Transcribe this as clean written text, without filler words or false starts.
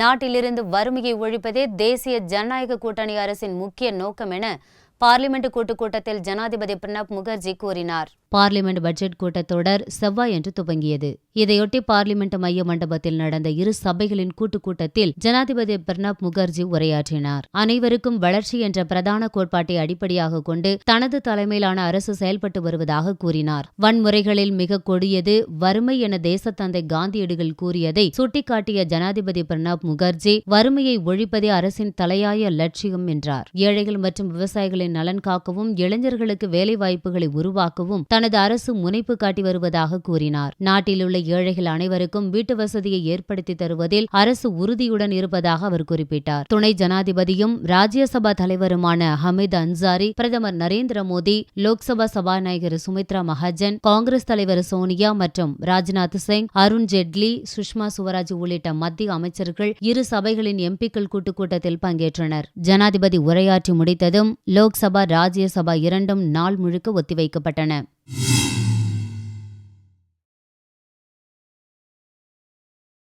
நாட்டிலிருந்து வறுமையை ஒழிப்பதே தேசிய ஜனநாயக கூட்டணி அரசின் முக்கிய நோக்கம் என பார்லிமெண்ட் கூட்டத்தில் ஜனாதிபதி பிரணாப் முகர்ஜி கூறினார். பார்லிமெண்ட் பட்ஜெட் கூட்டத்தொடர் செவ்வாயன்று துவங்கியது. இதையொட்டி பார்லிமெண்ட் மைய மண்டபத்தில் நடந்த இரு சபைகளின் கூட்டத்தில் ஜனாதிபதி பிரணாப் முகர்ஜி உரையாற்றினார். அனைவருக்கும் வளர்ச்சி என்ற பிரதான கோட்பாட்டை அடிப்படையாக கொண்டு தனது தலைமையிலான அரசு செயல்பட்டு வருவதாக கூறினார். வன்முறைகளில் மிக கொடியது வறுமை என தேசத்தந்தை காந்தியடிகள் கூறியதை சுட்டிக்காட்டிய ஜனாதிபதி பிரணாப் முகர்ஜி வறுமையை ஒழிப்பதே அரசின் தலையாய லட்சியம் என்றார். ஏழைகள் மற்றும் விவசாயிகளின் நலன் காக்கவும் இளைஞர்களுக்கு வேலைவாய்ப்புகளை உருவாக்கவும் தனது அரசு முனைப்பு காட்டி வருவதாக கூறினார். நாட்டில் உள்ள ஏழைகள் அனைவருக்கும் வீட்டு வசதியை ஏற்படுத்தி தருவதில் அரசு உறுதியுடன் இருப்பதாக அவர் குறிப்பிட்டார். துணை ஜனாதிபதியும் ராஜ்யசபா தலைவருமான ஹமீத் அன்சாரி, பிரதமர் நரேந்திர மோடி, லோக்சபா சபாநாயகர் சுமித்ரா மகாஜன், காங்கிரஸ் தலைவர் சோனியா மற்றும் ராஜ்நாத் சிங், அருண் ஜேட்லி, சுஷ்மா சுவராஜ் உள்ளிட்ட மத்திய அமைச்சர்கள் இரு சபைகளின் எம்பிக்கள் கூட்டத்தில் பங்கேற்றனர். ஜனாதிபதி உரையாற்றி முடித்ததும் லோக்சபா ராஜ்யசபா இரண்டும் நாள் முழுக்க ஒத்திவைக்கப்பட்டன.